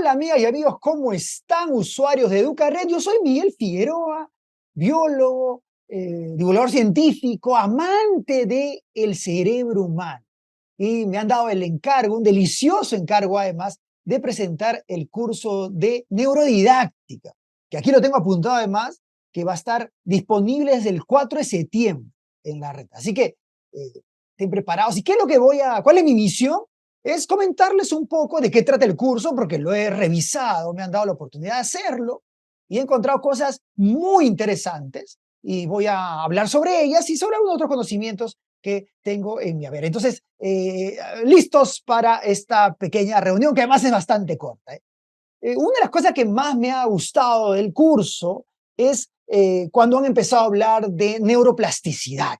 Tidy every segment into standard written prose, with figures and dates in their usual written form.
Hola amigas y amigos, ¿cómo están usuarios de EducaRed? Yo soy Miguel Figueroa, biólogo, divulgador científico, amante del cerebro humano. Y me han dado el encargo, un delicioso encargo además, de presentar el curso de neurodidáctica, que aquí lo tengo apuntado además, que va a estar disponible desde el 4 de septiembre en la red. Así que estén preparados. ¿Y qué es lo que cuál es mi misión? Es comentarles un poco de qué trata el curso, porque lo he revisado, me han dado la oportunidad de hacerlo y he encontrado cosas muy interesantes y voy a hablar sobre ellas y sobre algunos otros conocimientos que tengo en mi haber. Entonces, listos para esta pequeña reunión, que además es bastante corta. Una de las cosas que más me ha gustado del curso es cuando han empezado a hablar de neuroplasticidad.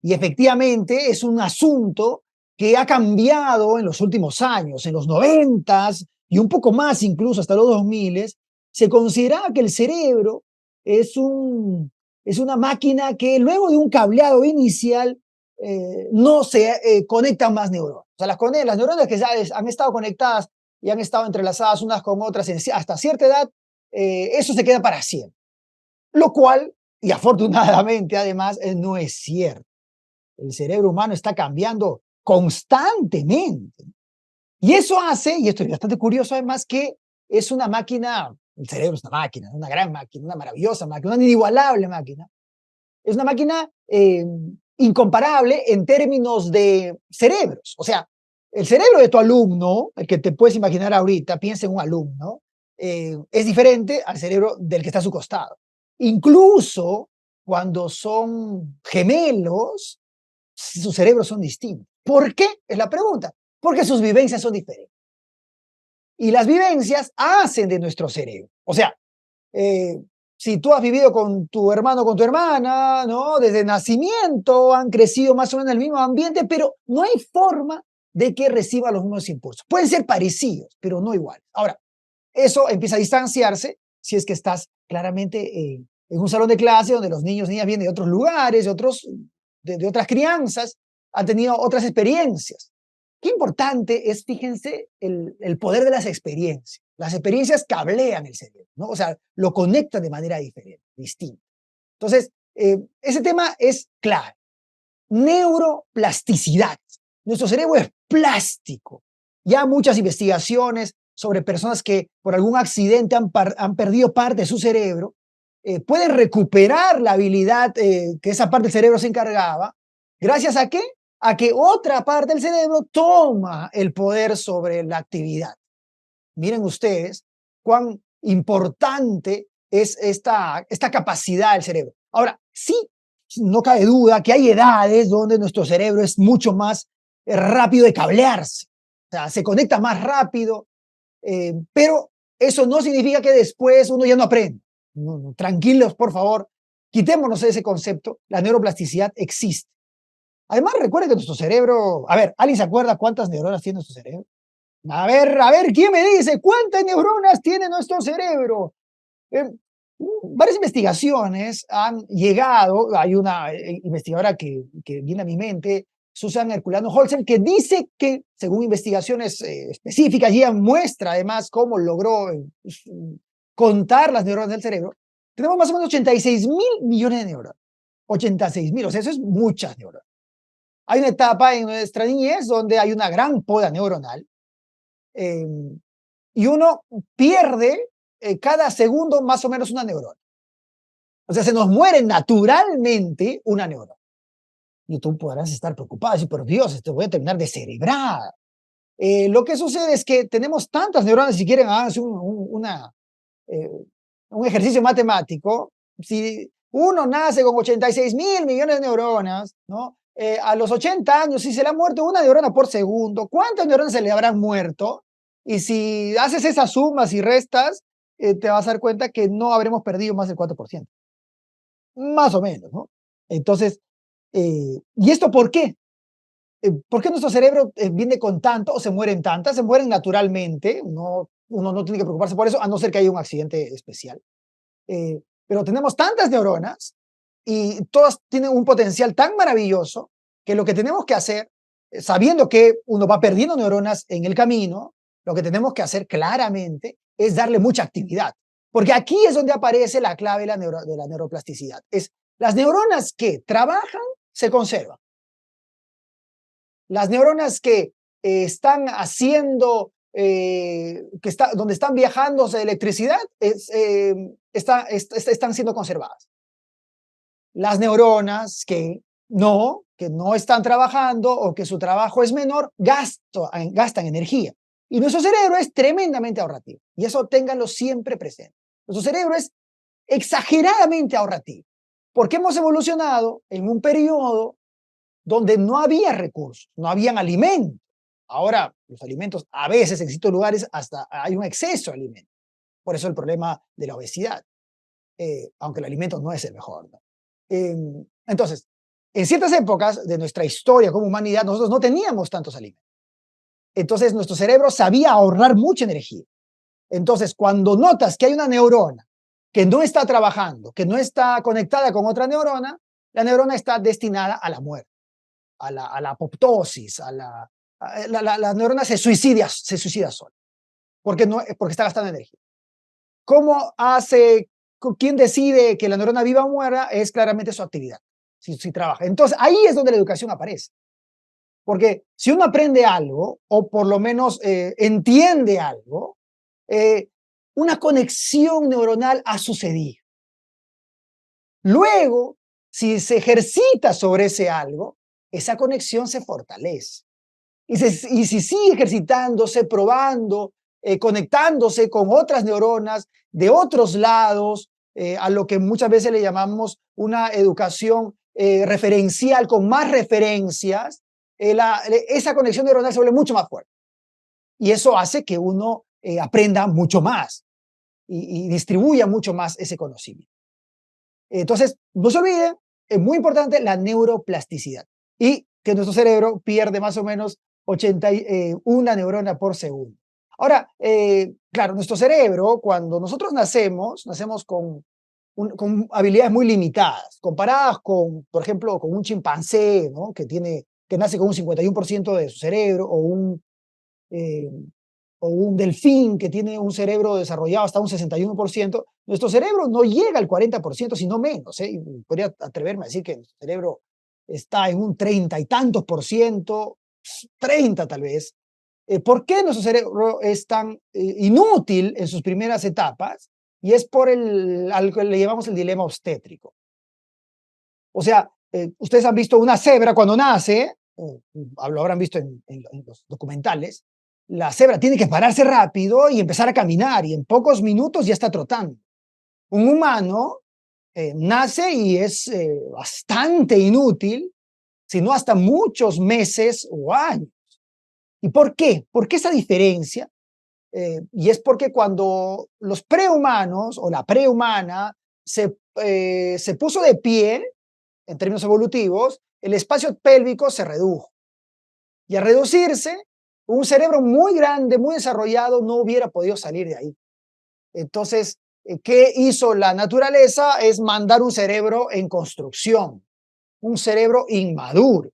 Y efectivamente es un asunto que ha cambiado en los últimos años. En los 90s y un poco más incluso hasta los 2000 se consideraba que el cerebro es una máquina que luego de un cableado inicial no se conectan más neuronas. O sea, las neuronas que han estado conectadas y han estado entrelazadas unas con otras hasta cierta edad, eso se queda para siempre. Lo cual, y afortunadamente además, no es cierto. El cerebro humano está cambiando constantemente. Y eso hace, y esto es bastante curioso además, que es una máquina, el cerebro es una gran máquina, una maravillosa máquina, una inigualable máquina. Es una máquina incomparable en términos de cerebros. O sea, el cerebro de tu alumno, el que te puedes imaginar ahorita, piensa en un alumno, es diferente al cerebro del que está a su costado. Incluso cuando son gemelos, sus cerebros son distintos. ¿Por qué? Es la pregunta. Porque sus vivencias son diferentes. Y las vivencias hacen de nuestro cerebro. O sea, si tú has vivido con tu hermano o con tu hermana, ¿no? Desde nacimiento han crecido más o menos en el mismo ambiente, pero no hay forma de que reciba los mismos impulsos. Pueden ser parecidos, pero no iguales. Ahora, eso empieza a distanciarse si es que estás claramente en un salón de clase donde los niños y niñas vienen de otros lugares, de otras crianzas, han tenido otras experiencias. Qué importante es, fíjense, el poder de las experiencias. Las experiencias cablean el cerebro, ¿no? O sea, lo conectan de manera diferente, distinta. Entonces, ese tema es clave. Neuroplasticidad. Nuestro cerebro es plástico. Ya muchas investigaciones sobre personas que por algún accidente han perdido parte de su cerebro, pueden recuperar la habilidad que esa parte del cerebro se encargaba. ¿Gracias a qué? A que otra parte del cerebro toma el poder sobre la actividad. Miren ustedes cuán importante es esta capacidad del cerebro. Ahora, sí, no cabe duda que hay edades donde nuestro cerebro es mucho más rápido de cablearse. O sea, se conecta más rápido, pero eso no significa que después uno ya no aprenda. No, tranquilos, por favor, quitémonos ese concepto. La neuroplasticidad existe. Además, recuerden que nuestro cerebro, a ver, ¿alguien se acuerda cuántas neuronas tiene nuestro cerebro? A ver, ¿quién me dice cuántas neuronas tiene nuestro cerebro? Eh, Varias investigaciones han llegado, hay una investigadora que viene a mi mente, Susan Herculano Holzer, que dice que, según investigaciones específicas, y ella muestra además cómo logró contar las neuronas del cerebro, tenemos más o menos 86.000 millones de neuronas. 86.000, o sea, eso es muchas neuronas. Hay una etapa en nuestra niñez donde hay una gran poda neuronal, y uno pierde cada segundo más o menos una neurona. O sea, se nos muere naturalmente una neurona. Y tú podrás estar preocupado y decir, por Dios, esto voy a terminar de cerebrar. Lo que sucede es que tenemos tantas neuronas, si quieren, háganse un ejercicio matemático. Si uno nace con 86.000 millones de neuronas, ¿no? A los 80 años, si se le ha muerto una neurona por segundo, ¿cuántas neuronas se le habrán muerto? Y si haces esas sumas y restas, te vas a dar cuenta que no habremos perdido más del 4%. Más o menos, ¿no? Entonces, ¿y esto por qué? ¿Por qué nuestro cerebro viene con tanto o se mueren tantas? Se mueren naturalmente, uno no tiene que preocuparse por eso, a no ser que haya un accidente especial. Pero tenemos tantas neuronas y todas tienen un potencial tan maravilloso que lo que tenemos que hacer, sabiendo que uno va perdiendo neuronas en el camino, Lo que tenemos que hacer claramente es darle mucha actividad, porque aquí es donde aparece la clave de la neuroplasticidad. Es las neuronas que trabajan, se conservan. Las neuronas que están haciendo, donde están viajando de electricidad, están siendo conservadas. Las neuronas que no están trabajando o que su trabajo es menor, gastan energía. Y nuestro cerebro es tremendamente ahorrativo. Y eso ténganlo siempre presente. Nuestro cerebro es exageradamente ahorrativo. Porque hemos evolucionado en un periodo donde no había recursos, no habían alimentos. Ahora, los alimentos, a veces en ciertos lugares hasta hay un exceso de alimentos. Por eso el problema de la obesidad, aunque el alimento no es el mejor, ¿no? Entonces, en ciertas épocas de nuestra historia como humanidad, nosotros no teníamos tantos alimentos. Entonces, nuestro cerebro sabía ahorrar mucha energía. Entonces, cuando notas que hay una neurona que no está trabajando, que no está conectada con otra neurona, la neurona está destinada a la muerte, a la apoptosis, la neurona se suicida sola, porque está gastando energía. ¿Cómo hace, quién decide que la neurona viva o muera? Es claramente su actividad, si trabaja. Entonces, ahí es donde la educación aparece. Porque si uno aprende algo, o por lo menos entiende algo, una conexión neuronal ha sucedido. Luego, si se ejercita sobre ese algo, esa conexión se fortalece. Y si sigue ejercitándose, probando, conectándose con otras neuronas de otros lados, a lo que muchas veces le llamamos una educación referencial con más referencias, esa conexión neuronal se vuelve mucho más fuerte. Y eso hace que uno aprenda mucho más y distribuya mucho más ese conocimiento. Entonces, no se olviden, es muy importante la neuroplasticidad y que nuestro cerebro pierde más o menos 81 neuronas por segundo. Ahora, claro, nuestro cerebro, cuando nosotros nacemos con habilidades muy limitadas, comparadas con, por ejemplo, con un chimpancé, ¿no? que nace con un 51% de su cerebro, eh, o un delfín que tiene un cerebro desarrollado hasta un 61%, nuestro cerebro no llega al 40%, sino menos. Y podría atreverme a decir que nuestro cerebro está en un 30 y tantos por ciento, 30 tal vez. ¿Por qué nuestro cerebro es tan inútil en sus primeras etapas? Y es por al que le llamamos el dilema obstétrico. O sea, ustedes han visto una cebra cuando nace, lo habrán visto en los documentales. La cebra tiene que pararse rápido y empezar a caminar, y en pocos minutos ya está trotando. Un humano nace y es bastante inútil, sino hasta muchos meses o años. ¿Y por qué? ¿Por qué esa diferencia? Y es porque cuando los prehumanos o la prehumana se puso de pie, en términos evolutivos, el espacio pélvico se redujo. Y al reducirse, un cerebro muy grande, muy desarrollado, no hubiera podido salir de ahí. Entonces, ¿qué hizo la naturaleza? Es mandar un cerebro en construcción, un cerebro inmaduro,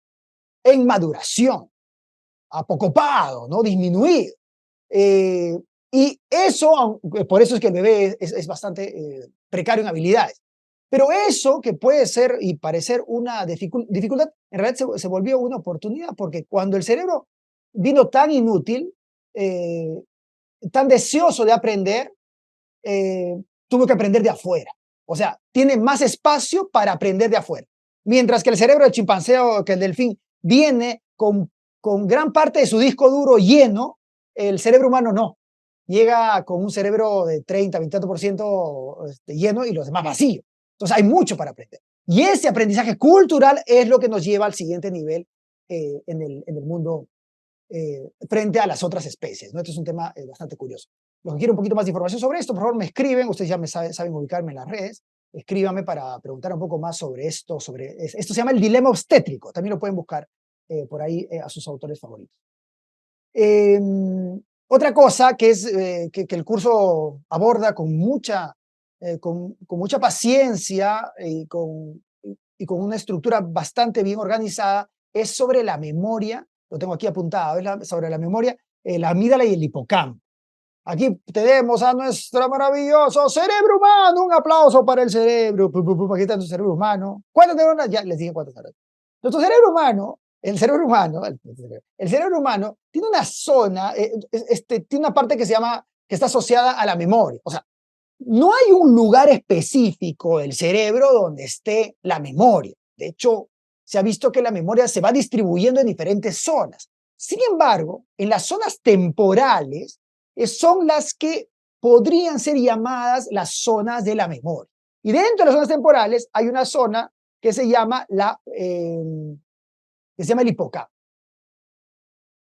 en maduración, apocopado, ¿no? Disminuido. Y eso, por eso es que el bebé es bastante precario en habilidades. Pero eso que puede ser y parecer una dificultad, en realidad se volvió una oportunidad, porque cuando el cerebro vino tan inútil, tan deseoso de aprender, tuvo que aprender de afuera. O sea, tiene más espacio para aprender de afuera. Mientras que el cerebro del chimpancé o que el delfín viene con gran parte de su disco duro lleno, el cerebro humano no. Llega con un cerebro de 30, 20% lleno y los demás vacíos. Entonces hay mucho para aprender. Y ese aprendizaje cultural es lo que nos lleva al siguiente nivel en el mundo frente a las otras especies, ¿no? Esto es un tema bastante curioso. Los que quieren un poquito más de información sobre esto, por favor me escriben, ustedes ya saben ubicarme en las redes, escríbanme para preguntar un poco más sobre esto, esto se llama el dilema obstétrico, también lo pueden buscar por ahí a sus autores favoritos. Otra cosa que es que el curso aborda con mucha paciencia y con una estructura bastante bien organizada es sobre la memoria. Lo tengo aquí apuntado, sobre la memoria la amígdala y el hipocampo. Aquí tenemos a nuestro maravilloso cerebro humano. Un aplauso para el cerebro. Aquí está nuestro cerebro humano. ¿Cuántas neuronas? Ya les dije cuántas neuronas. Nuestro cerebro humano, el cerebro humano tiene una zona, tiene una parte que se llama, que está asociada a la memoria. O sea, no hay un lugar específico del cerebro donde esté la memoria. De hecho, se ha visto que la memoria se va distribuyendo en diferentes zonas. Sin embargo, en las zonas temporales son las que podrían ser llamadas las zonas de la memoria. Y dentro de las zonas temporales hay una zona que se llama el hipocampo.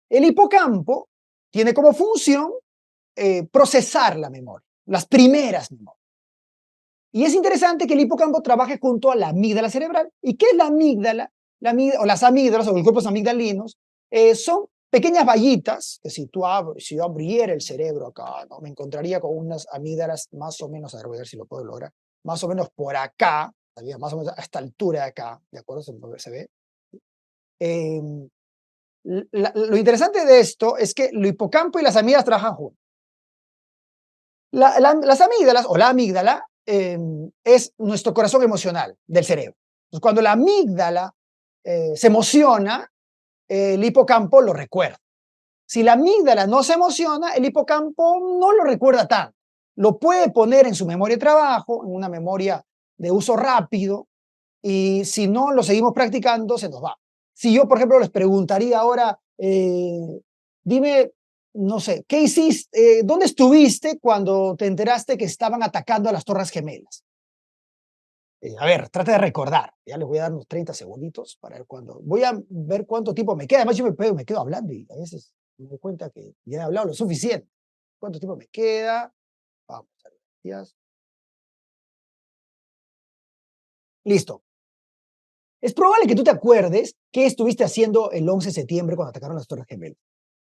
El hipocampo tiene como función procesar la memoria, las primeras memorias. Y es interesante que el hipocampo trabaje junto a la amígdala cerebral. ¿Y qué es la amígdala? O las amígdalas o los grupos amigdalinos son pequeñas vallitas que si yo abriera el cerebro acá, ¿no? Me encontraría con unas amígdalas más o menos, a ver si lo puedo lograr, más o menos por acá, más o menos a esta altura de acá, ¿de acuerdo? Se ve. Lo interesante de esto es que el hipocampo y las amígdalas trabajan juntos. Las amígdalas o la amígdala es nuestro corazón emocional del cerebro. Entonces, cuando la amígdala se emociona, el hipocampo lo recuerda. Si la amígdala no se emociona, el hipocampo no lo recuerda tanto. Lo puede poner en su memoria de trabajo, en una memoria de uso rápido, y si no lo seguimos practicando, se nos va. Si yo, por ejemplo, les preguntaría ahora, dime, no sé, ¿qué hiciste? ¿Dónde estuviste cuando te enteraste que estaban atacando a las Torres Gemelas? A ver, trata de recordar. Ya les voy a dar unos 30 segunditos para ver cuándo. Voy a ver cuánto tiempo me queda. Además, yo me quedo hablando y a veces me doy cuenta que ya he hablado lo suficiente. ¿Cuánto tiempo me queda? Vamos a ver. Listo. Es probable que tú te acuerdes qué estuviste haciendo el 11 de septiembre cuando atacaron las Torres Gemelas.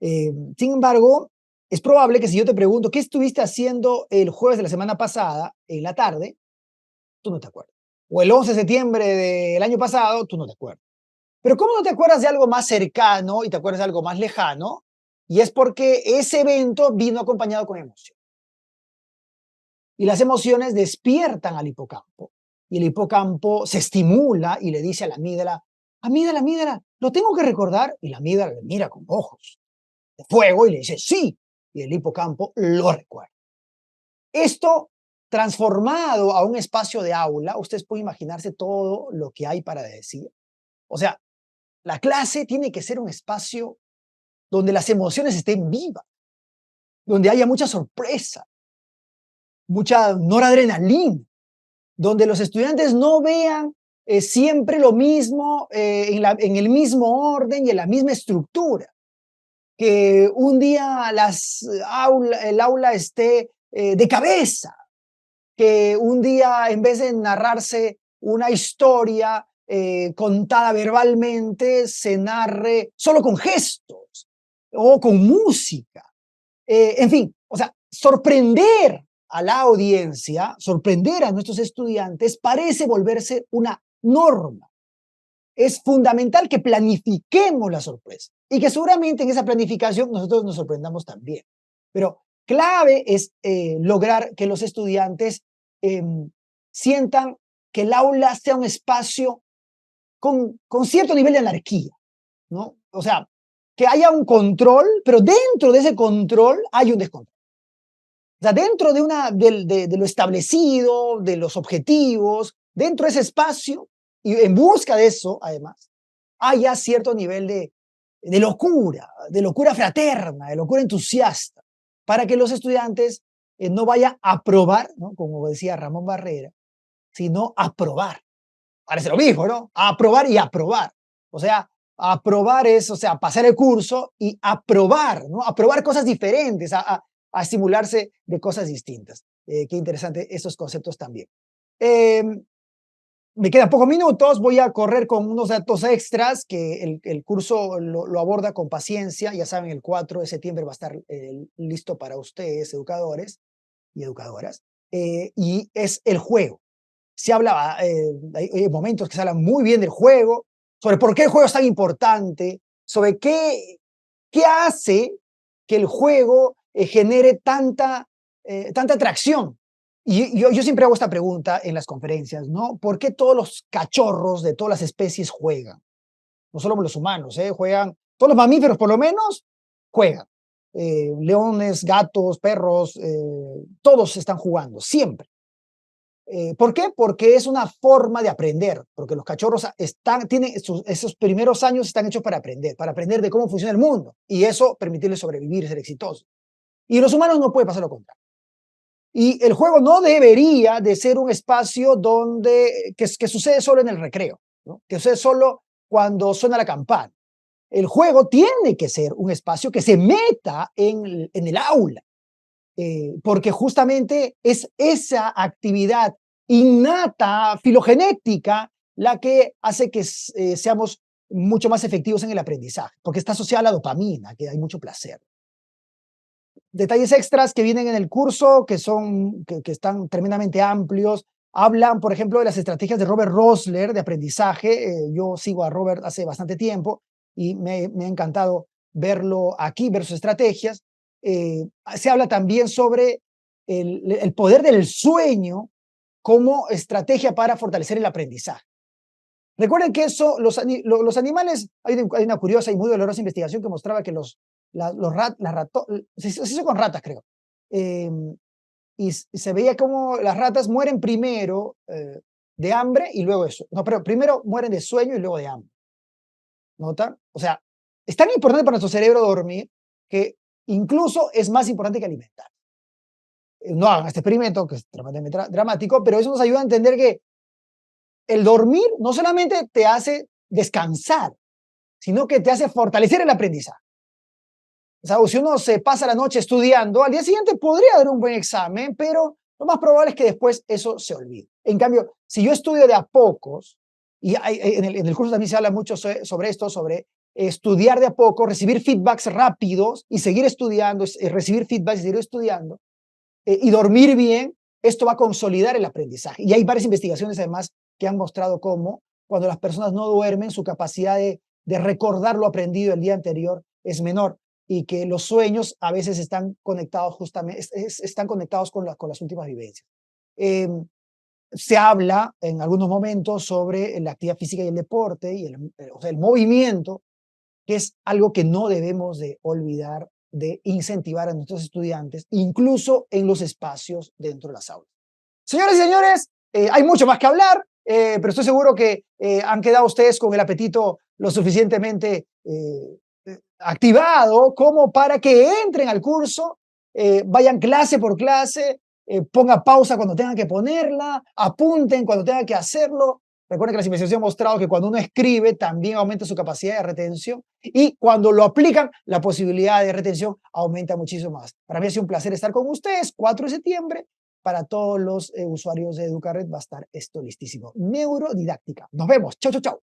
Sin embargo, es probable que si yo te pregunto qué estuviste haciendo el jueves de la semana pasada en la tarde, tú no te acuerdas. O el 11 de septiembre del año pasado, tú no te acuerdas. Pero ¿cómo no te acuerdas de algo más cercano y te acuerdas de algo más lejano? Y es porque ese evento vino acompañado con emoción. Y las emociones despiertan al hipocampo. Y el hipocampo se estimula y le dice a la amígdala, amígdala, amígdala, ¿lo tengo que recordar? Y la amígdala le mira con ojos de fuego y le dice, sí. Y el hipocampo lo recuerda. Esto transformado a un espacio de aula, ustedes pueden imaginarse todo lo que hay para decir. O sea, la clase tiene que ser un espacio donde las emociones estén vivas, donde haya mucha sorpresa, mucha noradrenalina, donde los estudiantes no vean siempre lo mismo en el mismo orden y en la misma estructura. Que un día el aula esté de cabeza, que un día en vez de narrarse una historia contada verbalmente, se narre solo con gestos o con música. En fin, o sea, sorprender a la audiencia, sorprender a nuestros estudiantes parece volverse una norma. Es fundamental que planifiquemos la sorpresa y que seguramente en esa planificación nosotros nos sorprendamos también. Pero clave es lograr que los estudiantes sientan que el aula sea un espacio con cierto nivel de anarquía, ¿no? O sea, que haya un control, pero dentro de ese control hay un descontrol. O sea, dentro de lo establecido, de los objetivos, dentro de ese espacio, y en busca de eso, además, haya cierto nivel de locura fraterna, de locura entusiasta, para que los estudiantes no vayan a probar, ¿no? Como decía Ramón Barrera, sino a probar. Parece lo mismo, ¿no? A aprobar y aprobar. O sea, aprobar es, o sea, pasar el curso y aprobar, ¿no? Aprobar cosas diferentes, a estimularse de cosas distintas. Qué interesante esos conceptos también. Me quedan pocos minutos, voy a correr con unos datos extras que el curso lo aborda con paciencia. Ya saben, el 4 de septiembre va a estar listo para ustedes, educadores y educadoras. Y es el juego. Se habla, hay momentos que se hablan muy bien del juego, sobre por qué el juego es tan importante, sobre qué hace que el juego genere tanta atracción. Y yo siempre hago esta pregunta en las conferencias, ¿no? ¿Por qué todos los cachorros de todas las especies juegan? No solo los humanos, juegan, todos los mamíferos por lo menos juegan. Leones, gatos, perros, todos están jugando, siempre. ¿Por qué? Porque es una forma de aprender, porque los cachorros esos primeros años están hechos para aprender de cómo funciona el mundo y eso permitirles sobrevivir y ser exitosos. Y los humanos no puede pasar lo contrario. Y el juego no debería de ser un espacio que sucede solo en el recreo, ¿no? Que sucede solo cuando suena la campana. El juego tiene que ser un espacio que se meta en el aula, porque justamente es esa actividad innata, filogenética, la que hace que seamos mucho más efectivos en el aprendizaje, porque está asociada a la dopamina, que hay mucho placer. Detalles extras que vienen en el curso, que están tremendamente amplios, hablan, por ejemplo, de las estrategias de Robert Rosler de aprendizaje. Yo sigo a Robert hace bastante tiempo y me ha encantado verlo aquí, ver sus estrategias. Se habla también sobre el poder del sueño como estrategia para fortalecer el aprendizaje. Recuerden que los animales, hay una curiosa y muy dolorosa investigación que mostraba que se hizo con ratas, creo, y se veía como las ratas mueren primero de hambre y luego de sueño. No, pero primero mueren de sueño y luego de hambre. ¿Notan? O sea, es tan importante para nuestro cerebro dormir que incluso es más importante que alimentar. No hagan este experimento, que es dramático, pero eso nos ayuda a entender que el dormir no solamente te hace descansar, sino que te hace fortalecer el aprendizaje. O sea, si uno se pasa la noche estudiando, al día siguiente podría dar un buen examen, pero lo más probable es que después eso se olvide. En cambio, si yo estudio de a pocos, y en el curso también se habla mucho sobre esto, sobre estudiar de a poco, recibir feedbacks rápidos y seguir estudiando, recibir feedbacks y seguir estudiando, y dormir bien, esto va a consolidar el aprendizaje. Y hay varias investigaciones además que han mostrado cómo cuando las personas no duermen, su capacidad de recordar lo aprendido el día anterior es menor y que los sueños a veces están conectados justamente, están conectados con las últimas vivencias. Se habla en algunos momentos sobre la actividad física y el deporte y o sea, el movimiento, que es algo que no debemos de olvidar de incentivar a nuestros estudiantes, incluso en los espacios dentro de las aulas. Señores y señores, hay mucho más que hablar, pero estoy seguro que han quedado ustedes con el apetito lo suficientemente activado como para que entren al curso, vayan clase por clase, pongan pausa cuando tengan que ponerla, apunten cuando tengan que hacerlo. Recuerden que las investigaciones han mostrado que cuando uno escribe también aumenta su capacidad de retención y cuando lo aplican, la posibilidad de retención aumenta muchísimo más. Para mí ha sido un placer estar con ustedes. 4 de septiembre, para todos los usuarios de Educared va a estar esto listísimo. Neurodidáctica. Nos vemos. Chau, chau, chau.